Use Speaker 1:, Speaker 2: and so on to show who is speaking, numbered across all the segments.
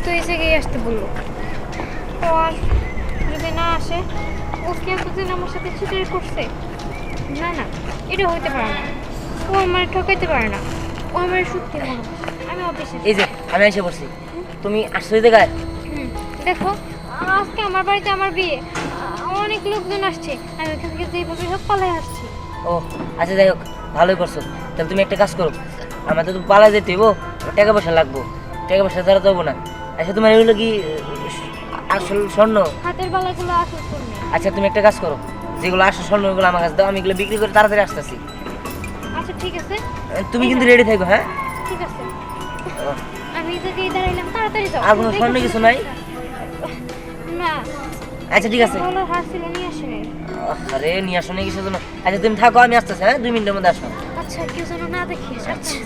Speaker 1: তো এই জায়গায় আসতে বললো। তো আর যদি না আসে, ও কি এতদিন আমার সাথে চিটারি করছে? না না, এটা হইতে পারে না। ও আমার ঠকাইতে পারে না। ও আমার সত্যি ভালোবাসে। আমি অবিশ্বাস।
Speaker 2: এই যে আমি এসে পড়ছি, তুমি আসছো এই জায়গায়?
Speaker 1: দেখো, আজকে আমার বাড়িতে আমার বিয়ে, অনেক লোকজন আসছে। আমি এখান থেকে যেভাবে হোক পালাই আসছি।
Speaker 2: ও আচ্ছা, যাই হোক, ভালোই করছো। তাহলে তুমি একটা কাজ করো, আমাদের তো পালা যেতে হইব, টাকা পয়সা লাগবো, টাকা পয়সা ছাড়া তো হবো না। আচ্ছা, তোমার এগুলো কি আসল স্বর্ণ?
Speaker 1: হাতের বালাগুলো আসল স্বর্ণ।
Speaker 2: আচ্ছা, তুমি একটা কাজ করো, যেগুলো আসল স্বর্ণ ওগুলো আমার কাছে দাও, আমি এগুলো বিক্রি করে তাড়াতাড়ি আসতেছি।
Speaker 1: আচ্ছা ঠিক আছে,
Speaker 2: তুমি কিন্তু রেডি থাকো। হ্যাঁ
Speaker 1: ঠিক আছে। আমি যদি দাঁড়াইলাম, তাড়াতাড়ি যাও।
Speaker 2: আর কোনো স্বর্ণ কিছু নাই?
Speaker 1: না।
Speaker 2: আচ্ছা ঠিক আছে।
Speaker 1: ভালো হার ছিল, নিয়ে আসেনি।
Speaker 2: আরে নিয়ে আসো না কিছু জন্য। আচ্ছা তুমি থাকো, আমি আসতেছি। হ্যাঁ, 2 মিনিটের মধ্যে আসো।
Speaker 1: আচ্ছা, কেউ যেন না দেখে। আচ্ছা।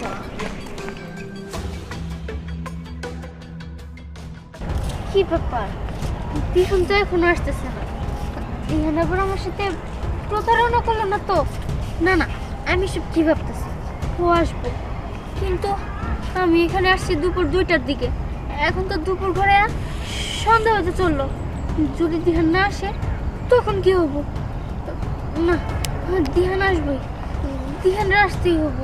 Speaker 1: কি ব্যাপার, দিহান তো এখনো আসতেছে না। দিহান আবার আমার সাথে প্রতারণা করলো না তো? না না, আমি সব কি ভাবতেছি, ও আসবো। কিন্তু আমি এখানে আসছি দুপুর 2টার দিকে, এখন তো দুপুর ঘরে সন্ধ্যা হতে চললো। যদি দিহান না আসে তখন কি হবো? না, দিহান আসবেই, দিহান আসতেই হবো।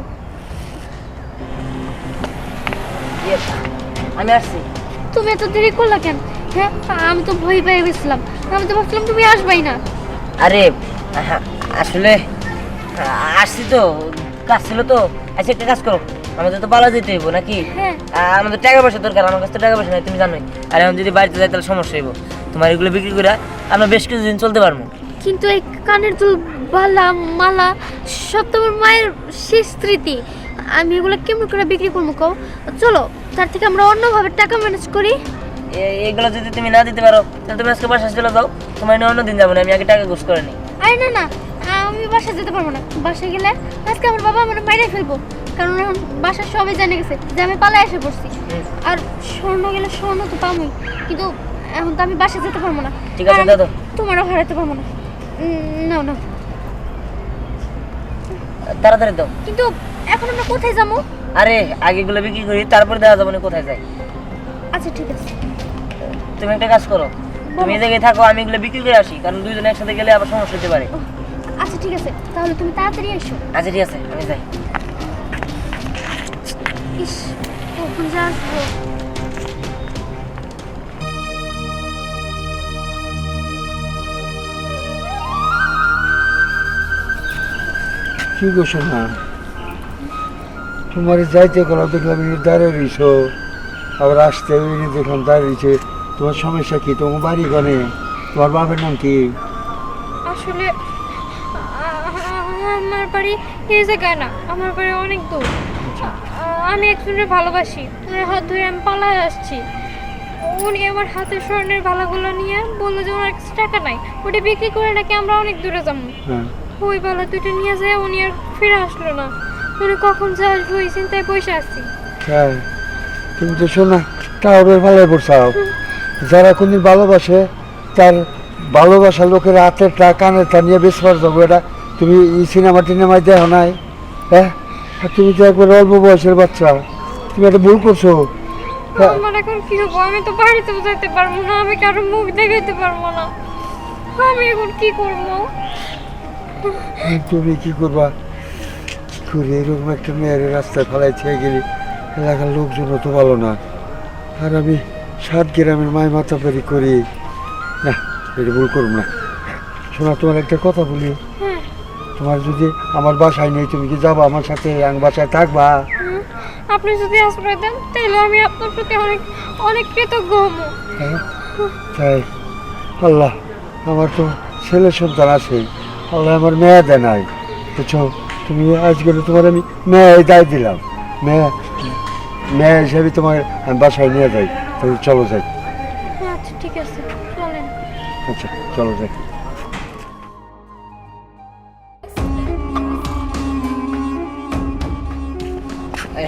Speaker 2: আমি আসছি।
Speaker 1: তুমি এত দেরি করলা কেন? হ্যাঁ, আমি তো ভয় পেয়ে গেছিলাম। আমি তো ভাবছিলাম তুমি আসবাই না।
Speaker 2: আরে আসলে আসছি তো, কাজ ছিল তো। আচ্ছা একটা কাজ করো, আমাদের তো পালা যেতে হইব নাকি?
Speaker 1: হ্যাঁ।
Speaker 2: আমাদের টাকা পয়সা দরকার, আমার কাছে তো টাকা পয়সা নাই, তুমি জানোই। আর এখন যদি বাড়িতে যাই তাহলে সমস্যা হইব। তোমার এগুলো বিক্রি করে আমরা বেশ কিছুদিন চলতে পারবো।
Speaker 1: কিন্তু এই কানের দুল, বালা, মালা সব তোমার মায়ের শেষ স্মৃতি। আমি এগুলো কেমন করে বিক্রি করবো কও? চলো, তার থেকে আমরা অন্যভাবে টাকা ম্যানেজ করি।
Speaker 2: এগুলো যদি তুমি না দিতে পারো তাহলে তুমি আজকে বাসা চলে যাও, তোমার অন্য দিন যাবো না, আমি আগে টাকা ঘুষ করে নিই।
Speaker 1: আরে না না, আমি বাসায় যেতে পারবো না। বাসায় গেলে আজকে আমার বাবা আমার মাইরে ফেলবো, কারণ এখন বাসার সবাই জেনে গেছে যে আমি পালায় এসে পড়ছি। আর স্বর্ণ গেলে স্বর্ণ তো পাবোই, কিন্তু এখন তো আমি বাসায় যেতে পারবো না।
Speaker 2: ঠিক আছে, দাদা।
Speaker 1: তোমারও হারাতে পারবো না। না না,
Speaker 2: তাড়াতাড়ি দাও।
Speaker 1: কিন্তু এখন আমরা কোথায় যাবো?
Speaker 2: আরে আগে এগুলো বিক্রি করি, তারপরে দেওয়া যাবো না কোথায় যাই।
Speaker 1: আচ্ছা ঠিক আছে।
Speaker 2: তুমি একটা কাজ করো, তুমি এই জায়গায় থাকো, আমি এগুলো বিক্রি করে আসি, কারণ দুইজনে একসাথে গেলে আবার সমস্যা হতে পারে।
Speaker 1: আচ্ছা ঠিক আছে, তাহলে তুমি তাড়াতাড়ি এসো।
Speaker 2: আচ্ছা ঠিক আছে, আমি যাই।
Speaker 1: ইস, কখন যে আসবো।
Speaker 3: কি গো শোনা, তোমার যাইতে গেলাম, দেখলাম দাঁড়িয়ে রইছ, আবার আসতে দেখলাম দাঁড়িয়েছে। তোমার সমস্যা কি? তোমার বাড়ি গনে? তোমার বাপের নাম কি?
Speaker 1: আসলে আমার বাড়ি এই জায়গায় না, আমার বাড়ি অনেক দূর। আমি একজনের ভালোবাসি, ওনার হাত ধরে আমি পালায় আসছি। উনি আমার হাতের স্বর্ণের বালাগুলো নিয়ে বললো যে ওনার কাছে টাকা নাই, ওটা বিক্রি করে নাকি আমরা অনেক দূরে যাবো।
Speaker 3: হ্যাঁ,
Speaker 1: ওই বালা দুটো নিয়ে যায়, উনি আর ফিরে আসলো না। উনি কখন যে আসবো এই চিন্তায় বসে আছি।
Speaker 3: তাই? তুমি তো শোনা টাওয়ারের ভালোই পড়ছাও। যারা কোনদিন ভালোবাসে তার ভালোবাসা লোকের হাতের টা কানের টা নিয়ে বেশ পার যাবো, এটা তুমি এই সিনেমা টিনেমায় দেখো নাই? হ্যাঁ, আর তুমি তো একবার অল্প বয়সের বাচ্চা, তুমি একটা ভুল করছো।
Speaker 1: আমার এখন কি হবো? আমি তো বাড়িতেও যেতে পারবো না, আমি কারো মুখ দেখাইতে পারবো না। আমি এখন কি করবো?
Speaker 3: তুমি কি করবা? কি করে এরকম একটা মেয়ের রাস্তায় ফেলাই ছেড়ে গেলি? এলাকার লোকজন তো ভালো না, আর আমি 7 গ্রামের মায় মাতাবাড়ি করি না, এটা ভুল করব না। শোনা, তোমার একটা কথা বলি,
Speaker 1: হ্যাঁ।
Speaker 3: তোমার যদি আমার বাসায় নেই, তুমি কি যাবা আমার সাথে? আমি বাসায় থাকবা?
Speaker 1: আপনি যদি আশ্রয় দেন তাহলে আমি আপনার প্রতি অনেক অনেক কৃতজ্ঞ হব।
Speaker 3: হ্যাঁ, তাই? আল্লাহ, আমার তো ছেলে সন্তান আছে, আল্লাহ আমার মেয়ে দেয় নাই, বুঝছো? তুমি আজকে তোমার আমি মেয়ে দায় দিলাম, মেয়ে মেয়ে হিসাবে তোমার আমি বাসায় নিয়ে যাই। তাহলে চলো যাই।
Speaker 1: আচ্ছা ঠিক আছে, চলেন।
Speaker 3: আচ্ছা চলো যাই।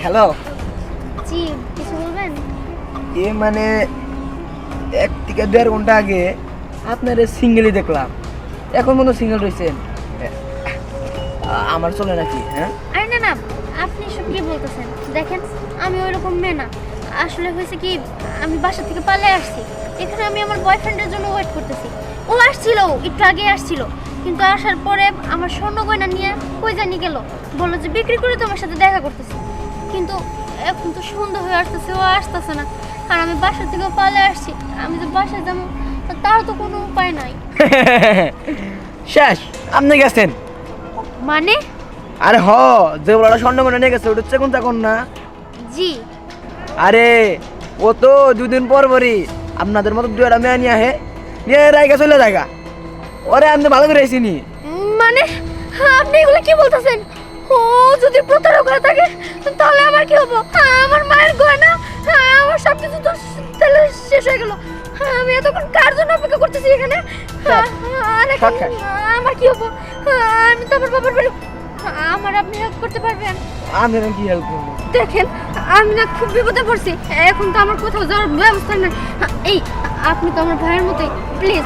Speaker 2: হ্যালো।
Speaker 1: জি, কিছু বলবেন?
Speaker 2: এ মানে 1 থেকে 1.5 ঘন্টা আগে আপনার সিঙ্গেলই দেখলাম, এখন মনে সিঙ্গেল রয়েছেন। আমার চলে নাকি? হ্যাঁ,
Speaker 1: আরে না না, আপনি সব কি বলতেছেন? দেখেন, আমি ওইরকম মেয়ে না। আসলে হয়েছে কি, আমি বাসা থেকে পালিয়ে আসছি। এখানে আমি আমার বয়ফ্রেন্ডের জন্য ওয়েট করতেছি। ও আসছিল, একটু আগে আসছিল, কিন্তু আসার পরে আমার স্বর্ণ গয়না নিয়ে কই জানি গেল। বললো যে বিক্রি করে তোমার সাথে দেখা করতেছি, কিন্তু এখন তো সন্ধ্যা হয়ে আসতেছে, ও আসতেছে না। আর আমি বাসা থেকে পালিয়ে আসছি, আমি যে বাসায় যাবো তার তো কোনো উপায় নাই।
Speaker 4: শেষ আপনি গেছেন?
Speaker 1: মানে?
Speaker 4: আরে হ, যে ওরা স্বর্ণ মনে নিয়ে গেছে ওটা হচ্ছে কোন তখন না?
Speaker 1: জি।
Speaker 4: আরে ও তো দুদিন পর পরই আপনাদের মতো দুটা মেয়ে নিয়ে আহে, নিয়ে রায়গা চলে জায়গা। ওরে আপনি ভালো করে আইসিনি।
Speaker 1: মানে আপনি এগুলো কি বলতেছেন? ও যদি প্রতারক হয়ে থাকে তাহলে আমার কি হবো? আমার মায়ের গয়না, আমার সব কিছু তো তাহলে শেষ হয়ে গেল। আমি এতক্ষণ কার জন্য অপেক্ষা করতেছি এখানে? আর এখন আমার কি হবো? আমি তো আমার বাবার বাড়ি। আমার আপনি হেল্প করতে পারবেন?
Speaker 4: আমি কি হেল্প করবো?
Speaker 1: দেখেন আমি না খুব বিপদে পড়ছি, এখন তো আমার কোথাও যাওয়ার ব্যবস্থা নাই। এই আপনি তো আমার ভাইয়ের মতোই, প্লিজ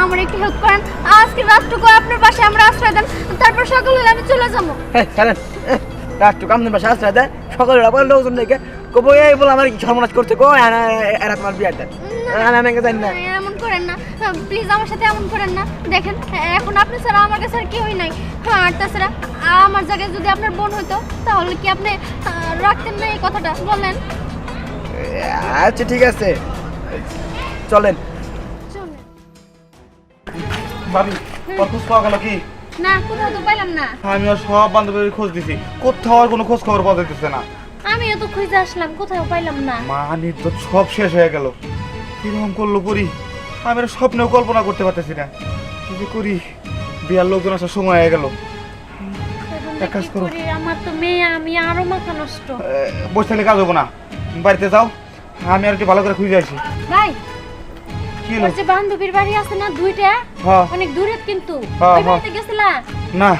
Speaker 1: আমার একটু হেল্প করেন। আজকে রাতটুকু আপনার বাসায় আমরা আশ্রয় দেন, তারপর সকাল হলে আমি চলে যাবো।
Speaker 4: হ্যাঁ চলেন, রাতটুকু আপনার বাসা আসতে দেয়, সকালে আবার লোকজন দেখে কবো এই বলে আমার কি সর্বনাশ করতে কো এরা তোমার বিয়ার দেয়। আমি জানি না।
Speaker 1: এমন করেন না প্লিজ, আমার সাথে এমন করেন না। দেখেন এখন আপনি ছাড়া আমার কাছে আর কেউই নাই। আর তাছাড়া আমার জায়গায় যদি আপনার বোন হইতো তাহলে কি আপনি রাখতেন না এই কথাটা? বলেন।
Speaker 4: আচ্ছা ঠিক আছে, চলেন।
Speaker 1: চলেন।
Speaker 5: ভাবি ওর খোঁজ পাওয়া গেল কি?
Speaker 1: না, কোথাও তো পাইলাম না।
Speaker 5: আমি আর সব বান্ধবীর খোঁজ দিছি, কোথাও আর কোনো খোঁজ খবর পাওয়া যাইতেছে না।
Speaker 1: আমিও তো খুঁজে আসলাম, কোথাও পাইলাম না।
Speaker 5: মানি তো সব শেষ হয়ে গেল। কিরকম করলো করি, আমি আর স্বপ্নেও কল্পনা করতে পারতেছি না কি যে করি। বিয়ার লোকজন আসার সময় হয়ে গেল।
Speaker 1: এখন
Speaker 5: এক কাজ
Speaker 1: কি
Speaker 5: করো।
Speaker 1: করি? আমার তো মেয়ে, আমি আরো মাথা নষ্ট।
Speaker 5: বসে থাকলে কাজ হবো না, বাড়িতে যাও, আমি আর একটু ভালো করে খুঁজে আসি।
Speaker 1: ভাই,
Speaker 5: কি হলো?
Speaker 1: ওর যে বান্ধবীর বাড়ি আছে না দুইটা,
Speaker 5: হ্যাঁ।
Speaker 1: অনেক দূরে কিন্তু,
Speaker 5: হ্যাঁ,
Speaker 1: ওই
Speaker 5: হ্যাঁ।
Speaker 1: বাড়িতে গেছিলা?
Speaker 5: না,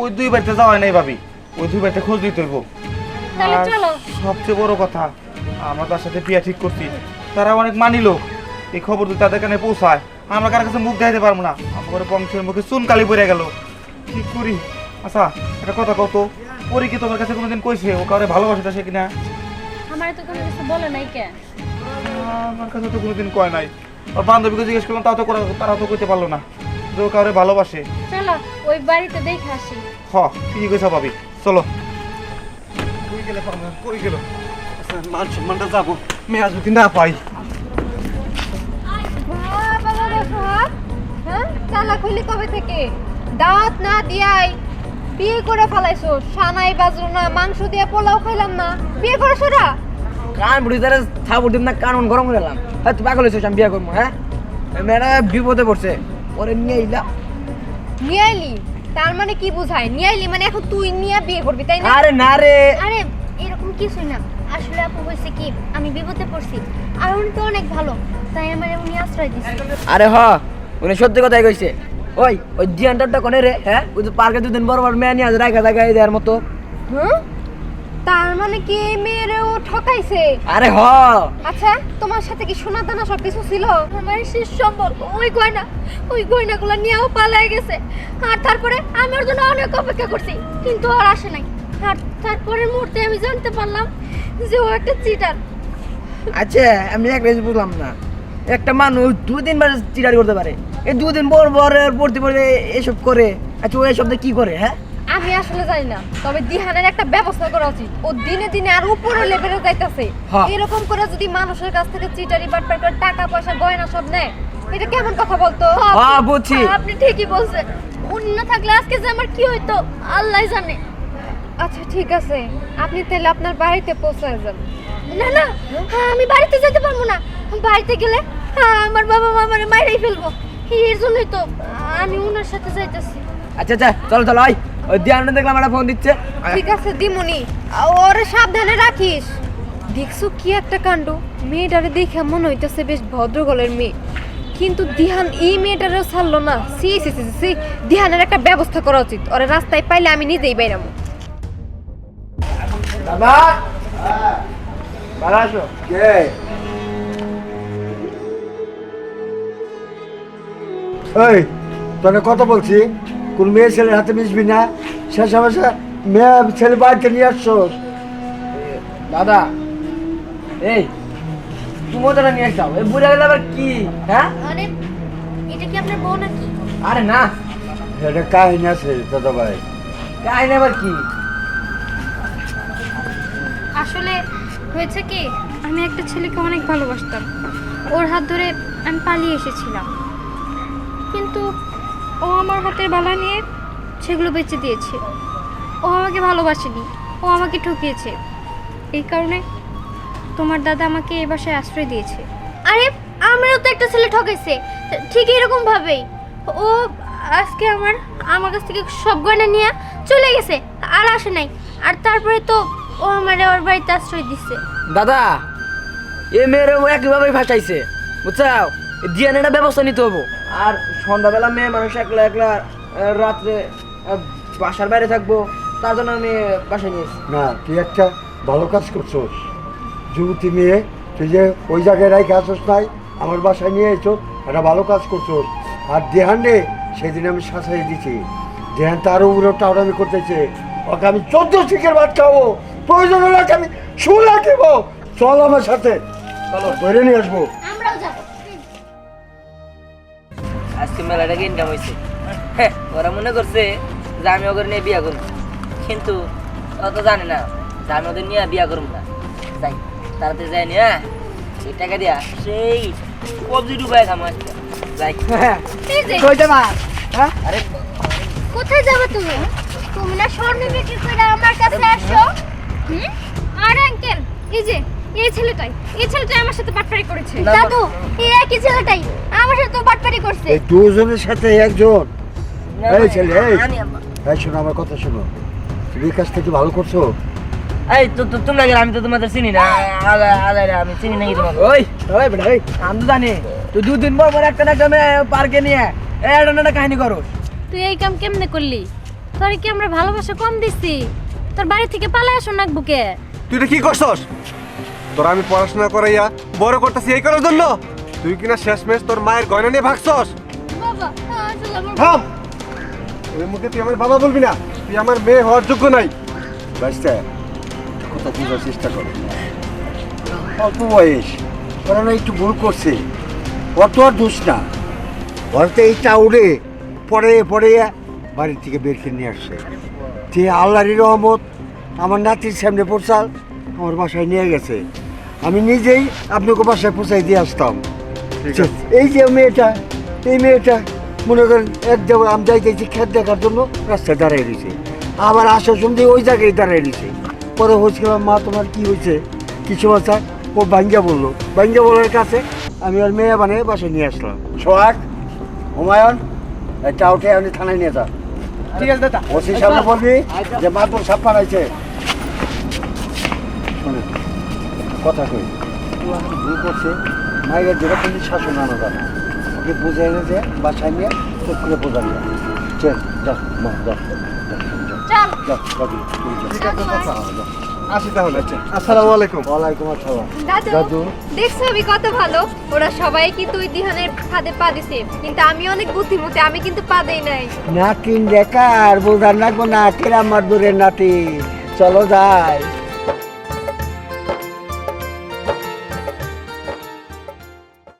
Speaker 5: ওই দুই বাড়িতে যাওয়া নাই ভাবি, ওই দুই বাড়িতে খোঁজ দিতে হইব।
Speaker 1: তাহলে
Speaker 5: আর
Speaker 1: চলো।
Speaker 5: সবচেয়ে বড় কথা, আমরা তার সাথে বিয়া ঠিক করছি, তারা অনেক মানি লোক। এই খবর যদি তাদের কানে পৌঁছায়, আমরা কার কাছে মুখ দেখাতে পারবো না। আমার বংশের মুখে চুন কালি পড়ে গেল, কি করি? আচ্ছা একটা কথা কত, পরি কি তোমার কাছে কোনোদিন কইছে ও কাউরে ভালোবাসে সে কিনা?
Speaker 1: আমার তো কোনো কিছু বলে নাই কে?
Speaker 5: আমার কাছে তো কোনোদিন কয় নাই। আর বান্ধবীকে জিজ্ঞেস করলাম, তাও তো তারা তো কইতে পারলো না যে ও কাউরে ভালোবাসে।
Speaker 1: চলো ওই বাড়িতে দেখে আসি।
Speaker 5: হ, কি কইছা ভাবি, চলো। কই গেলে পারবো, কই গেল? আচ্ছা মান সম্মানটা যাবো, মেয়া যদি না পাই।
Speaker 6: বাবা দেখো, হ্যাঁ চালা খুলি কবে থেকে? দাঁত না দিয়াই বিয়ে করে ফেলাইছো। সানাই বাজলো না, মাংস দিয়ে পোলাও খাইলাম না, বিয়ে করে সেরা।
Speaker 4: কান বুড়ি তারা থাবুর দিন না কান গরম করে এলাম। হ্যাঁ তুই পাগল হয়েছিস আমি বিয়ে করবো? হ্যাঁ মেয়েরা বিপদে পড়ছে, ওরে নিয়ে এলাম।
Speaker 6: নিয়ে আইলি তার মানে কি বুঝায়? নিয়ে আইলি মানে এখন তুই নিয়ে বিয়ে করবি তাই না?
Speaker 4: আরে না রে,
Speaker 1: আরে এরকম কিছুই না, আসলে আপু হয়েছে কি আমি বিপদে পড়ছি, আর উনি তো অনেক ভালো, তাই আমার উনি আশ্রয় দিচ্ছে।
Speaker 4: আরে হ উনি সত্যি কথাই কইছে। ওই ওই জিয়ানটা কোনে রে? হ্যাঁ ওই তো পার্কে দুদিন বড় বড় মেয়ে নিয়ে আজ রাখা জায়গায় দেওয়ার মতো।
Speaker 6: হ্যাঁ তার মানে কি এই মেয়েরেও ঠকাইছে?
Speaker 4: আরে হ,
Speaker 6: আচ্ছা তোমার সাথে কি সোনা দানা সব কিছু ছিল?
Speaker 1: আমার শেষ সম্বল ওই গয়নাগুলো নিয়েও পালায় গেছে। আর তারপরে আমি ওর জন্য অনেক অপেক্ষা করছি, কিন্তু আর আসে নাই। আর তারপরের মুহূর্তে আমি জানতে পারলাম যে ও একটা চিটার।
Speaker 4: আচ্ছা আমি একটা জিনিস বুঝলাম না, একটা মানুষ দুদিন বার চিটারি করতে পারে, এই দুদিন পর পর পড়তে পড়তে এসব করে। আচ্ছা ও এসব দিয়ে কি করে? হ্যাঁ
Speaker 6: আমি আসলে জানি না, তবে দিহানের একটা ব্যবস্থা করা উচিত। ও দিনে দিনে আর উপরে লেভেলে যাইতাছে।
Speaker 4: হ্যাঁ।
Speaker 6: এরকম করে যদি মানুষের কাছ থেকে চিটারি বাটপার করে টাকা পয়সা গয়না সব নেয়, এটা কেমন কথা বলতো?
Speaker 4: হ্যাঁ বুঝছি।
Speaker 1: আপনি ঠিকই বলছেন, উনি না থাকলে আজকে যে আমার কি হইতো আল্লাহ জানে।
Speaker 6: আচ্ছা ঠিক আছে, আপনি তাহলে আপনার বাড়িতে পৌঁছায় যান।
Speaker 1: না না, আমি বাড়িতে যেতে পারবো না। বাড়িতে গেলে আমার বাবা মা আমারে মাইরাই ফেলবো, এর জন্যই তো আমি ওনার সাথে যাইতেছি।
Speaker 4: আচ্ছা আচ্ছা চলো চলো, ওই ধ্যান দেখলাম একটা ফোন দিচ্ছে।
Speaker 6: ঠিক আছে দিমুনি, ওরে সাবধানে রাখিস। দেখছো কি একটা কাণ্ড, মেয়েটারে দেখে মনে হইতেছে বেশ ভদ্রগলের মেয়ে, কিন্তু দিহান এই মেয়েটারও ছাড়লো না। সি সি সি সি, দিহানের একটা ব্যবস্থা করা উচিত। ওরে রাস্তায় পাইলে আমি নিজেই বাইরামু।
Speaker 4: দাদা ভালো আছো?
Speaker 3: কে? এই তোকে কত বলছি, কোন মেয়ে ছেলের হাতে মিশবি না। শেষে বসে মেয়ে ছেলে বাড়িতে নিয়ে আসছো।
Speaker 4: দাদা এই তুমি ওটা নিয়ে যাও এই বুড়া গেলে আবার কি হ্যাঁ
Speaker 1: আরে এটা কি আপনার বউ নাকি?
Speaker 4: আরে না
Speaker 3: এটা কাহিনী আছে দাদা ভাই।
Speaker 4: কাহিনী আবার কি
Speaker 1: আসলে হয়েছে কি, আমি একটা ছেলেকে অনেক ভালোবাসতাম। ওর হাত ধরে আমি পালিয়ে এসেছিলাম, কিন্তু ও আমার হাতের বালা নিয়ে সেগুলো বেচে দিয়েছে। ও আমাকে ভালোবাসেনি, ও আমাকে ঠকিয়েছে। এই কারণে তোমার দাদা আমাকে এই বাসায় আশ্রয় দিয়েছে। আরে আমারও তো একটা ছেলে ঠকাইছে, ঠিক এরকম ভাবেই। ও আজকে আমার কাছ থেকে সব গয়না নিয়ে চলে গেছে, আর আসে নাই। আর তারপরে তো ও আমার ওর বাড়িতে আশ্রয় দিচ্ছে।
Speaker 4: দাদা এ মেয়েরে ও একইভাবেই ভাসাইছে বুঝছাও ডিএনএটা ব্যবস্থা নিতে হবো আর সন্ধ্যাবেলা মেয়ে মানুষ একলা একলা রাত্রে বাসার বাইরে থাকবো তার জন্য আমি বাসায় নিয়েছি
Speaker 3: না তুই একটা ভালো কাজ করছোস, যুবতী মেয়ে তুই যে ওই জায়গায় রাখে আসোস নাই, আমার বাসায় নিয়ে এসো, একটা ভালো কাজ করছোস। আর দেহান রে সেদিন আমি শাসাই দিছি, দেহান তারও উপরে টাউরামি করতেছে, ওকে আমি 14 শিখের ভাত খাবো, প্রয়োজন হলে ওকে আমি শুলা দেবো। চল আমার সাথে, চলো ধরে নিয়ে আসবো।
Speaker 1: আমরাও যাব।
Speaker 2: আজকে মেলাটাকে ইনকাম হয়েছে। হ্যাঁ, ওরা মনে করছে যে আমি ওদের নিয়ে বিয়া করবো, কিন্তু ও তো জানে না যে আমি ওদের নিয়ে বিয়া করবো না। যাই তাড়াতাড়ি যাই নি, হ্যাঁ এই টাকা দিয়া সেই কবজি ডুবাই খামো আজকে। যাই।
Speaker 1: এই যে,
Speaker 4: কই যাবা হ্যাঁ
Speaker 2: আরে
Speaker 1: কোথায় যাবে তুমি? তুমি না স্বর্ণ বিক্রি করে আমার কাছে আসো। আর আঙ্কেল, এই ছেলেটাই আমার সাথে বাটপারি করেছে।
Speaker 2: না,
Speaker 1: দাদু, এই একই ছেলেটাই আমার সাথে বাটপারি করছে।
Speaker 3: এই দুজনের সাথে একজন।
Speaker 2: না,
Speaker 3: এই ছেলে, এই
Speaker 2: আনি আম্মা।
Speaker 3: এই শোনো আমার কথা শোনো, তুমি এই কাজটা কি ভালো করছো?
Speaker 2: এই তো তোমরা গেলে, আমি তো তোমাদের চিনি না। আমি চিনি নাকি তোমাকে?
Speaker 4: ওই ওই বেটা ওই আমি তো জানি তুই দুদিন পর পর একটা না একটা মেয়ে পার্কে নিয়ে এটা একটা কাহিনী করো
Speaker 1: তুই এই কাম কেমনে করলি? তোর কি আমরা ভালোবাসা কম দিছি? তোর বাড়ি থেকে পালায় আসো নাক বুকে।
Speaker 7: তুই এটা কি করছস? তোর আমি পড়াশোনা করাইয়া বড় করতেছি এই করার জন্য? তুই কিনা শেষমেশ তোর মায়ের গয়না নিয়ে ভাগছস?
Speaker 1: বাবা, আসলে আমার
Speaker 7: থাম! ওই মুখে তুই আমার বাবা বলবি না, তুই আমার মেয়ে হওয়ার যোগ্য নাই।
Speaker 3: বাচ্চা কথা বোঝার চেষ্টা করো, অল্প বয়স, কারণ একটু ভুল করছে, অত আর দোষ না। ঘরতে এই টাউরে পড়ে পড়ে বাড়ির থেকে বের করে নিয়ে আসছে। যে আল্লাহরই রহমত আমার নাতির সামনে পৌঁছাল, আমার বাসায় নিয়ে গেছে। আমি নিজেই আপনাকে বাসায় পৌঁছাই দিয়ে আসতাম। এই যে মেয়েটা, এই মেয়েটা মনে করেন এক জায়গায় আমি যাইতেছি খেত দেখার জন্য, রাস্তায় দাঁড়াই দিয়েছে, আবার আসার সময় ওই জায়গায় দাঁড়াই দিয়েছে। পরে হয়েছিলাম, মা তোমার কি হয়েছে, কিছু বাচ্চা? ও ভাঙ্গা বললো, ভাঙ্গা বলার কাছে আমি ওর মেয়ে বানিয়ে বাসায় নিয়ে আসলাম। সোহাগ, হুমায়ুন, এটা উঠে আমি থানায় নিয়ে যা।
Speaker 4: ঠিক আছে দাদা
Speaker 3: ওসি সাহেব বলবি যে মাতুর সাপ পাড়াইছে। শোনেন কথা কই, ও আমি ভুল করছে, মায়ের যেরকম শাসন আনা যাবে, ওকে বুঝে এনে যে বাসায় নিয়ে চোখ করে বোঝা নিয়ে চল, যাও মা, যাও
Speaker 1: চল।
Speaker 3: যাও দাদু, তুমি যাও।
Speaker 7: ঠিক আছে চাচা, আসি তাহলে। আচ্ছা, আসসালামু আলাইকুম।
Speaker 3: ওয়ালাইকুম আসসালাম।
Speaker 6: দাদু
Speaker 3: দাদু,
Speaker 6: দেখছো আমি কত ভালো, ওরা সবাই কিন্তু ওই দিহানের ফাঁদে পা দিছে, কিন্তু আমি অনেক বুদ্ধিমতী, আমি কিন্তু পা দেই নাই।
Speaker 3: নাতিন দেখার বোঝার লাগবো না, কেরা আমার দূরের নাতি, চলো যাই।